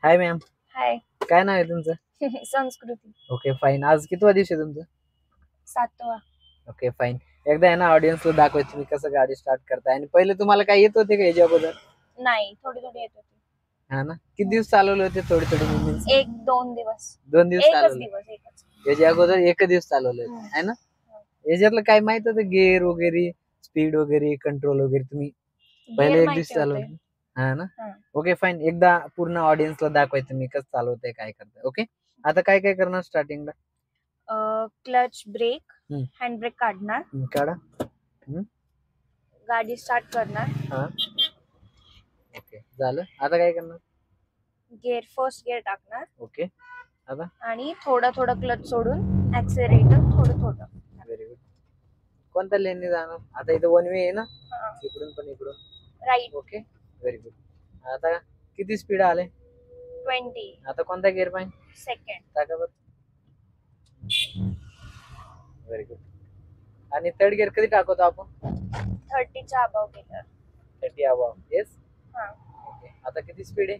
हाय ma'am, हाय. काय नाव आहे तुमचं? संस्कृती. Okay fine. आज कितवा दिवस आहे तुमचा? 7वा. Okay fine. एकदा आहे ना ऑडियन्सला दाखवायचं तुम्ही कसं गाडी स्टार्ट करताय. आणि पहिले तुम्हाला काय येत होते का याच्या अगोदर? नाही, थोडी थोडी येत होती. हा ना, किती दिवस चालवले होते? थोडी थोडी मीन्स 1-2 दिवस. 2 दिवस एकच चालवले. दिवस, एकच. याच्या अगोदर एक दिवस चालवले होते है ना? याच्यातलं काय माहित होतं? गिअर वगैरे, स्पीड वगैरे, कंट्रोल वगैरे तुम्ही पहिले गिअर एक दिवस माहिती चालवले? होते. हा ना. हा. Okay fine. एकदा पूर्ण ऑडियन्सला दाखवायचं मी कसं चालवतंय, काय करताय. ओके, आता काय काय करणार स्टार्टिंगला? क्लच, ब्रेक, हम्म. हँड ब्रेक काढणार, काढा. गाडी स्टार्ट करणार, हा ओके झालं. आता काय करणार? फर्स्ट गिअर टाकणार. ओके, आता आणि थोडं थोडं क्लच सोडून ऍक्सेलरेटर थोडं थोडं. Very good. कोणत्या लेनने जाणार? आता इथं वन वे आहे ना, हा. इकडून पण इकडून. राईट. Okay very good. आता किती स्पीड आले? 20. आता कोणता गिअर पाहिजे? सेकंड. टाका बरं. Very good. आणि थर्ड गिअर कधी टाकतो आपण? 30च्या अबाव गेलं. 30 अबाव. येस. हा. ओके, आता किती स्पीड आहे?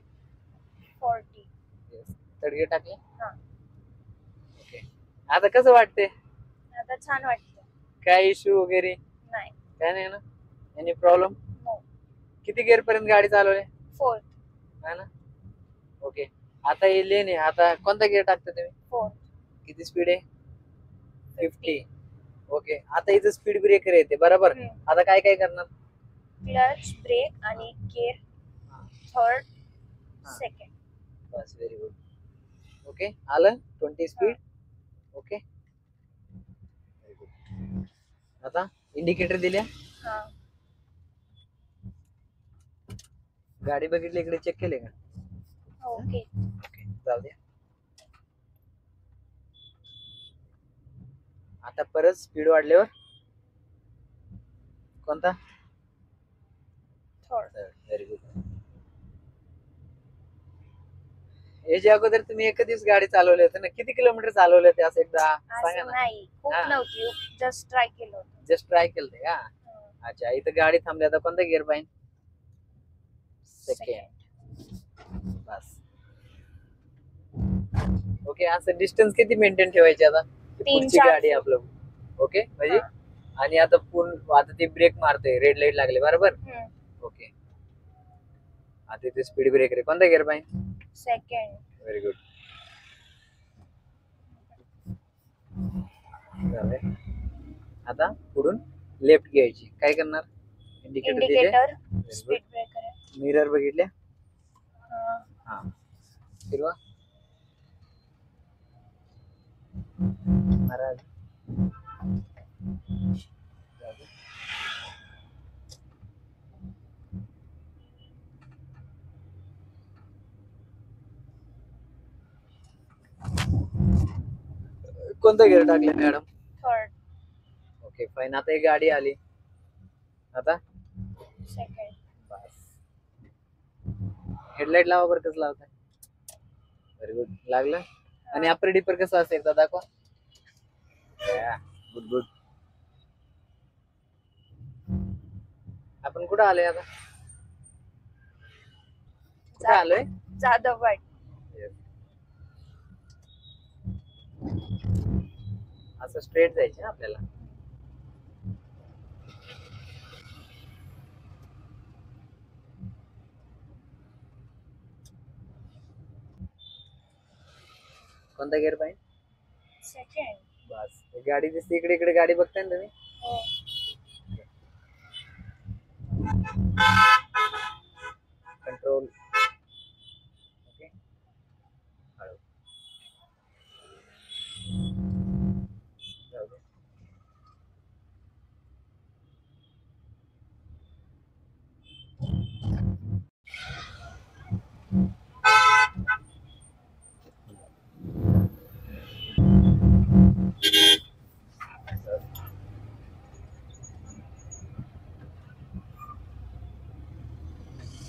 40. येस. थर्ड गिअर टाकले. हा. ओके, आता कसं वाटते? आता छान वाटतं. काय इश्यू वगैरे? नाही. काय नाही ना? Any problem? नो. किती गिअर पर्यंत गाडी चालवली? 4th. है ना. ओके, आता हे लेन आहे. आता कोणता गिअर टाकता तुम्ही? 4th. किती स्पीड आहे? 50. ओके, आता इथं स्पीड ब्रेकर येते बरोबर. आता काय काय करणार? क्लच, ब्रेक आणि गिअर थर्ड, सेकंड. बस व्हेरी गुड. ओके, आलं 20 स्पीड. Okay very good. आता इंडिकेटर दिल्या. हा. गाडी बघितली, इकडे चेक केले का? ओके. ओके जाऊ द्या. आता परत स्पीड वाढल्यावर कोणता? थर्ड. Very good. याच्या अगोदर तुम्ही एक दिवस गाडी चालवली होती ना, किती किलोमीटर चालवले होते असं एकदा सांगा ना. नाही, खूप नव्हती, जस्ट ट्राय केलं होतं. जस्ट ट्राय केलं का? अच्छा, इथं गाडी थांबली. आता कोणता गिअर पाहिजे? सेकंड. बस. ओके, असं डिस्टन्स किती मेंटेन ठेवायचे आता? पुढची गाडी आपलं. ओके म्हणजे आणि आता आता ती ब्रेक मारते, रेड लाईट लागले बरोबर. ओके, आता इथे स्पीड ब्रेकर आहे. कोणता गिअर पाहिजे? सेकंड. Very good. आता पुढून लेफ्ट घ्यायची. काय करणार? इंडिकेटर, स्पीड ब्रेकर आहे. मिरर बघितले. हा, फिरवा. महाराज कोणता गिअर टाकले मॅडम? थर्ड. Okay fine. आता एक गाडी आली. आता सेकंड. बस. हेडलाईट लावा बरं. कसं लावताय? Very good. लागलं. आणि अपर डिपर कसं असतं एकदा दाखवा. Good good. आपण कुठं आलोय आता? कुठं आलोय? जाधववाडी. असं स्ट्रेट जायचं आपल्याला. कोणता गिअर पाहिजे? सेकंड. बस. गाडी दिसते इकडे, इकडे गाडी बघताय ना तुम्ही? कंट्रोल. ओके, हळू. जाऊ दे.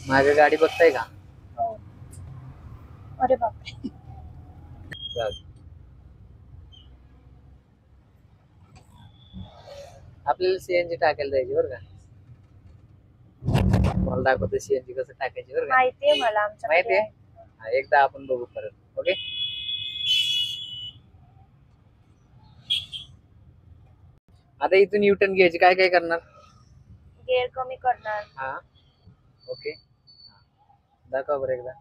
माझी गाडी बघताय का? हो. अरे बापरे. आपल्याला सीएनजी टाकायला जायची बरं का. मला दाखवतो सीएनजी कसं टाकायची बरं का. माहितीये मला. माहितीये? एकदा आपण बघू परत. ओके. आता इथून युटर्न घ्यायची, काय काय करणार? गेअर कमी करणार. हा. ओके. दाखवा बरं एकदा.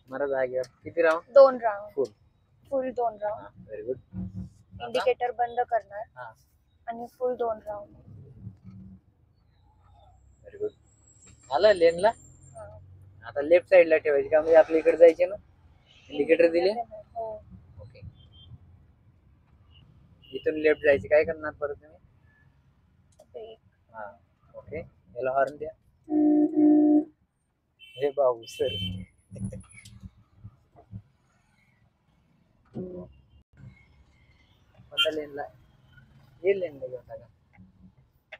मला जागेवर किती राऊंड? 2 राऊंड. फुल. 2 राऊंड. Very good. इंडिकेटर बंद करणार हा. आणि फुल 2 राऊंड. Very good. आलं लेनला. आता लेफ्ट साइडला ठेवायची का, म्हणजे आपल्या इकडे जायचे ना. इंडिकेटर दिले. हो. ओके. इथून लेफ्ट जायचे, काय करणार परत तुम्ही? ब्रेक. हा. ओके. याला हॉर्न द्या. हे बाबू सर. कोणत्या लेनला? हे लेनला घेऊन टाका.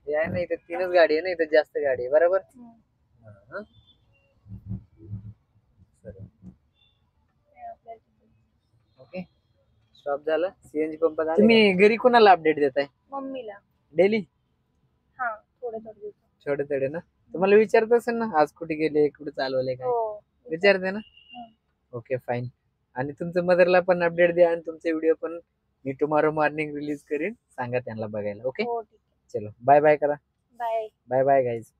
हे आहे ना, इथे 3च गाडी आहे ना, इथे जास्त गाडी आहे, बरोबर. हा. ओके. स्टॉप झालं. सीएनजी पंप झाला. तुम्ही घरी कोणाला अपडेट देताय? मम्मीला. डेली? हा, थोडे थोडे. छोटे थोडे ना. तुम्हाला विचारत असेल ना, आज कुठे गेले, कुठे चालवले, काय हो. विचारते ना. Okay fine. आणि तुमच्या मदरला पण अपडेट द्या, आणि तुमचे व्हिडिओ पण मी टुमॉरो मॉर्निंग रिलीज करीन, सांगा त्यांना बघायला. ओके. हो, ठीक आहे. चलो बाय बाय करा. बाय. Bye bye guys.